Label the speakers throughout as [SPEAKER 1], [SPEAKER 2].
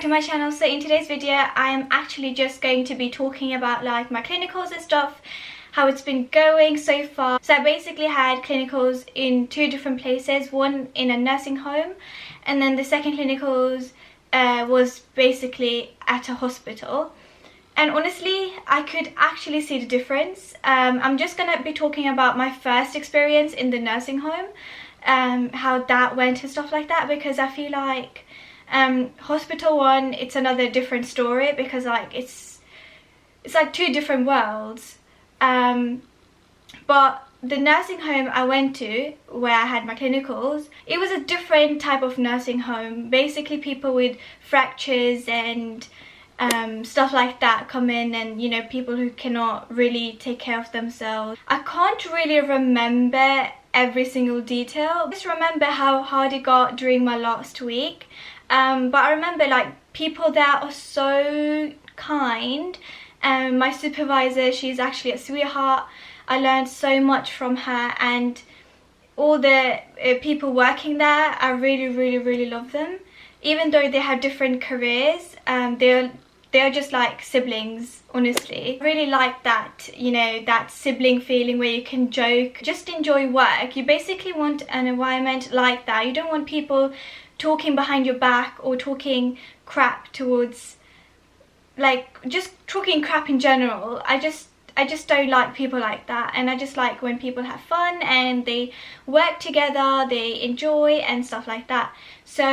[SPEAKER 1] to my channel. So in today's video I am actually just going to be talking about like my clinicals and stuff, how it's been going so far. So I basically had clinicals in two different places, one in a nursing home and then the second clinicals was basically at a hospital. And honestly, I could actually see the difference. I'm just gonna be talking about my first experience in the nursing home, how that went and stuff like that, because I feel like hospital one, it's another different story, because like it's like two different worlds. But the nursing home I went to, where I had my clinicals, it was a different type of nursing home. Basically people with fractures and stuff like that come in, and you know, people who cannot really take care of themselves. I can't really remember every single detail. I just remember how hard it got during my last week. But I remember like people there are so kind. My supervisor, she's actually a sweetheart. I learned so much from her, and all the people working there, I really love them. Even though they have different careers, they're just like siblings, honestly. I really like that, you know, that sibling feeling where you can joke, just enjoy work. You basically want an environment like that. You don't want people talking behind your back or talking crap towards, like, just talking crap in general. I just don't like people like that, and I just like when people have fun and they work together, they enjoy and stuff like that. So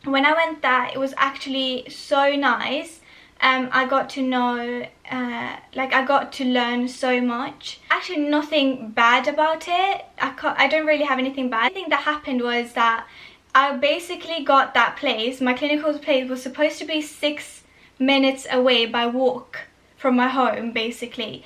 [SPEAKER 1] when I went there, it was actually so nice. I got to know, I got to learn so much. Actually nothing bad about it. I don't really have anything bad. The thing that happened was that I basically got that place. My clinical place was supposed to be 6 minutes away by walk from my home, basically.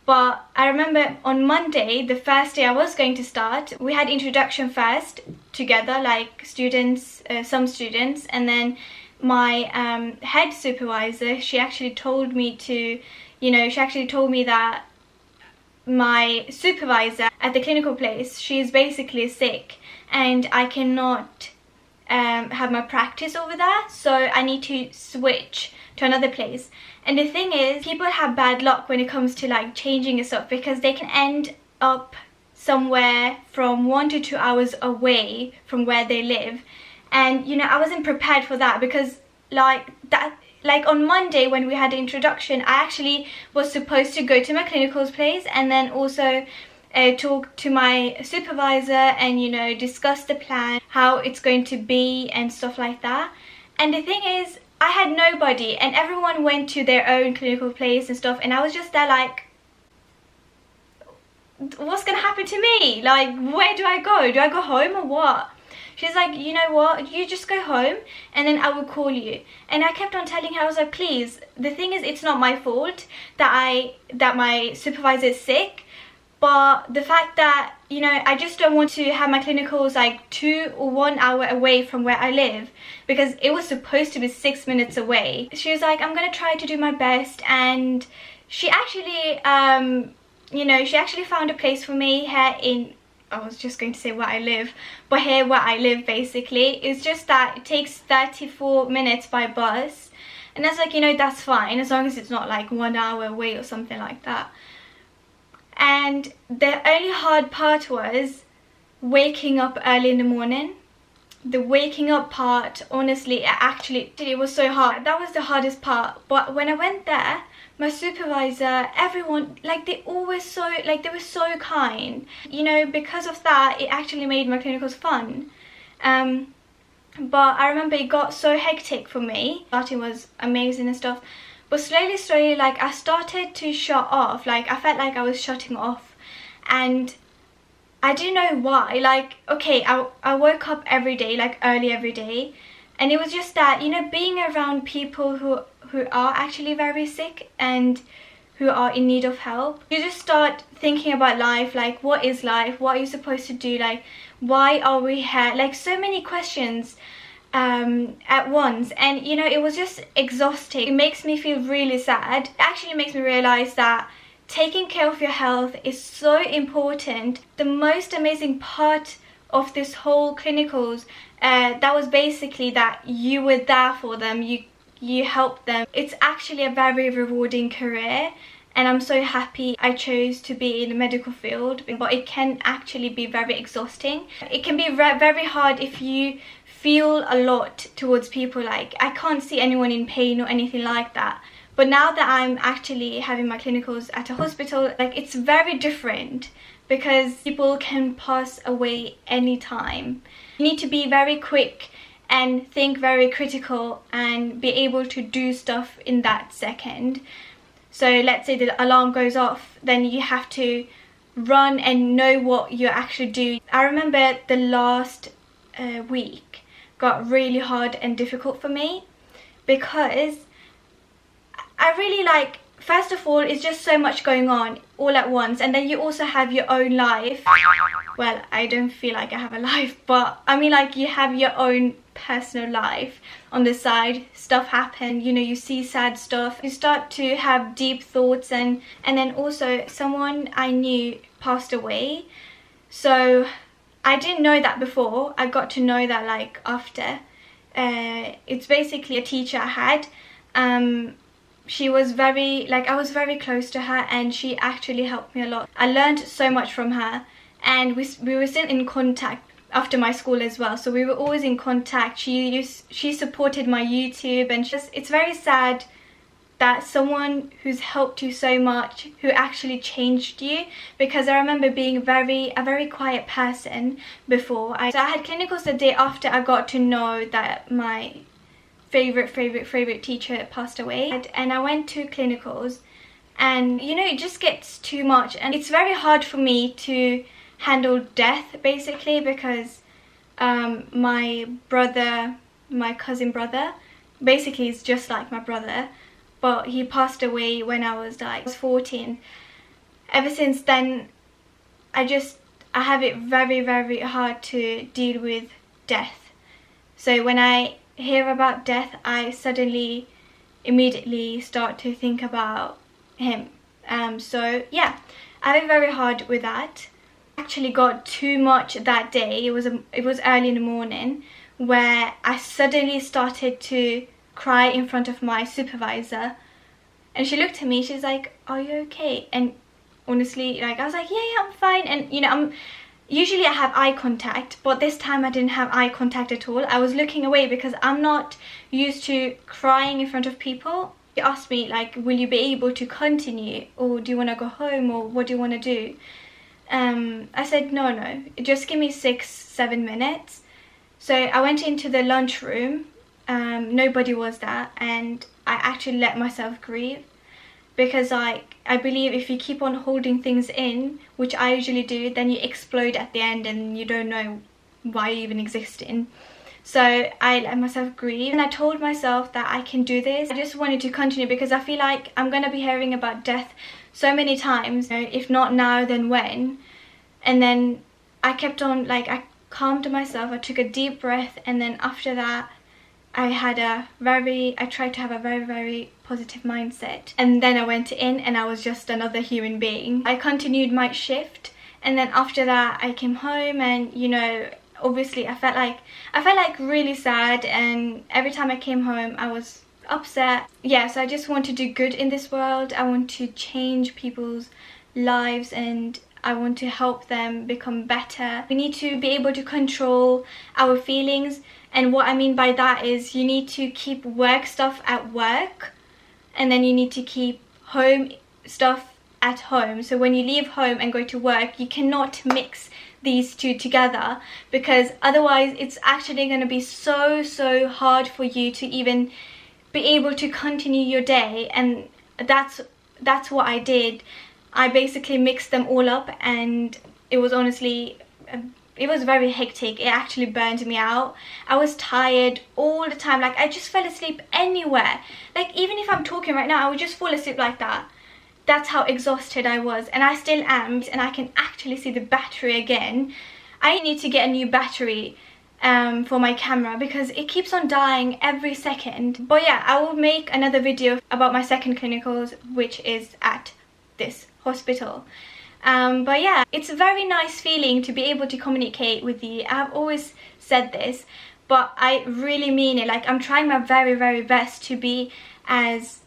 [SPEAKER 1] But I remember on Monday, the first day I was going to start, we had introduction first together, like students, some students, and then my head supervisor, she actually told me to, you know, she actually told me that my supervisor at the clinical place, she's basically sick and I cannot have my practice over there, so I need to switch to another place. And the thing is, people have bad luck when it comes to like changing and stuff, because they can end up somewhere from 1 to 2 hours away from where they live. And you know, I wasn't prepared for that, because like on Monday when we had the introduction, I actually was supposed to go to my clinicals place and then also talk to my supervisor and, you know, discuss the plan, how it's going to be and stuff like that. And the thing is, I had nobody, and everyone went to their own clinical place and stuff, and I was just there like, what's gonna happen to me? Like, where do I go? Do I go home or what? She's like, you know what, you just go home and then I will call you. And I kept on telling her, I was like, please, the thing is, it's not my fault that my supervisor is sick. But the fact that, you know, I just don't want to have my clinicals like 2 or 1 hour away from where I live, because it was supposed to be 6 minutes away. She was like, I'm gonna try to do my best, and she actually, you know, she actually found a place for me here in, I was just going to say where I live, but here where I live basically. It's just that it takes 34 minutes by bus, and I was like, you know, that's fine, as long as it's not like 1 hour away or something like that. And the only hard part was waking up early in the morning. The waking up part, honestly, it was so hard. That was the hardest part. But when I went there, my supervisor, everyone, like, they were so kind. You know, because of that, it actually made my clinicals fun. But I remember it got so hectic for me. Starting was amazing and stuff. But slowly, like, I started to shut off. Like, I felt like I was shutting off. And I don't know why. Like, okay, I woke up every day, like early every day. And it was just that, you know, being around people who are actually very sick and who are in need of help. You just start thinking about life, like, what is life? What are you supposed to do? Like, why are we here? Like, so many questions at once, and you know, it was just exhausting. It makes me feel really sad. It actually makes me realize that taking care of your health is so important. The most amazing part of this whole clinicals, that was basically that you were there for them, you helped them. It's actually a very rewarding career, and I'm so happy I chose to be in the medical field, but it can actually be very exhausting. It can be very hard if you feel a lot towards people. Like, I can't see anyone in pain or anything like that, but now that I'm actually having my clinicals at a hospital, like, it's very different because people can pass away anytime. You need to be very quick and think very critical and be able to do stuff in that second. So let's say the alarm goes off, then you have to run and know what you actually do. I remember the last week got really hard and difficult for me because I really, like, first of all, it's just so much going on all at once, and then you also have your own life. Well, I don't feel like I have a life, but I mean, like, you have your own personal life on the side. Stuff happen, you know, you see sad stuff, you start to have deep thoughts, and then also someone I knew passed away. So I didn't know that before. I got to know that, like, after. It's basically a teacher I had. She was very, like, I was very close to her, and she actually helped me a lot. I learned so much from her, and we were still in contact after my school as well, so we were always in contact. She supported my YouTube, and it's very sad that someone who's helped you so much, who actually changed you, because I remember being a very quiet person before. So I had clinicals the day after I got to know that my favorite teacher passed away, and I went to clinicals, and you know, it just gets too much, and it's very hard for me to handle death, basically, because my cousin brother basically is just like my brother, but he passed away when I was 14. Ever since then, I have it very hard to deal with death. So when I hear about death, I suddenly immediately start to think about him. So yeah, I have it very hard with that. I actually got too much that day. It was early in the morning, where I suddenly started to cry in front of my supervisor, and she looked at me, she's like, "Are you okay?" And honestly, like, I was like, yeah, I'm fine. And you know, usually I have eye contact, but this time I didn't have eye contact at all. I was looking away because I'm not used to crying in front of people. She asked me, like, will you be able to continue, or do you want to go home, or what do you want to do? I said no, just give me 6-7 minutes. So I went into the lunchroom. Nobody was there, and I actually let myself grieve, because I believe if you keep on holding things in, which I usually do, then you explode at the end and you don't know why you're even existing. So I let myself grieve, and I told myself that I can do this. I just wanted to continue because I feel like I'm gonna be hearing about death so many times, you know, if not now, then when? And then I kept on, like, I calmed myself, I took a deep breath, and then after that I tried to have a very positive mindset. And then I went in, and I was just another human being. I continued my shift, and then after that I came home, and you know, obviously I felt like really sad, and every time I came home I was upset. Yeah, so I just want to do good in this world. I want to change people's lives, and I want to help them become better. We need to be able to control our feelings, and what I mean by that is you need to keep work stuff at work, and then you need to keep home stuff at home. So when you leave home and go to work, you cannot mix these two together, because otherwise it's actually going to be so hard for you to even be able to continue your day. And that's what I did. I basically mixed them all up, and it was honestly, it was very hectic. It actually burned me out. I was tired all the time. Like, I just fell asleep anywhere. Like, even if I'm talking right now, I would just fall asleep like that. That's how exhausted I was, and I still am, and I can actually see the battery again. I need to get a new battery for my camera because it keeps on dying every second. But yeah, I will make another video about my second clinicals, which is at this hospital. But yeah, it's a very nice feeling to be able to communicate with you. I've always said this, but I really mean it. Like, I'm trying my very best to be as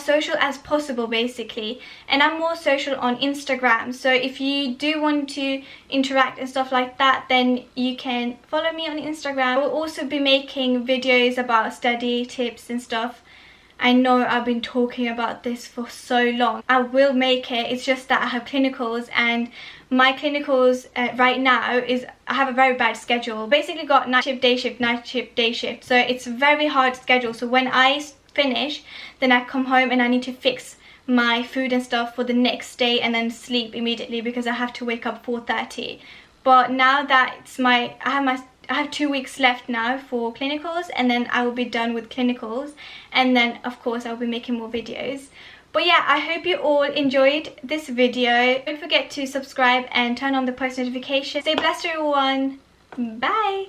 [SPEAKER 1] social as possible, basically. And I'm more social on Instagram, so if you do want to interact and stuff like that, then you can follow me on Instagram. I will also be making videos about study tips and stuff. I know I've been talking about this for so long. I will make it. It's just that I have clinicals, and my clinicals right now is I have a very bad schedule. Basically got night shift, day shift, night shift, day shift. So it's a very hard schedule. So when I finish, then I come home and I need to fix my food and stuff for the next day and then sleep immediately because I have to wake up 4:30. But now that it's I have 2 weeks left now for clinicals, and then I will be done with clinicals, and then of course I'll be making more videos. But yeah, I hope you all enjoyed this video. Don't forget to subscribe and turn on the post notifications. Stay blessed everyone. Bye.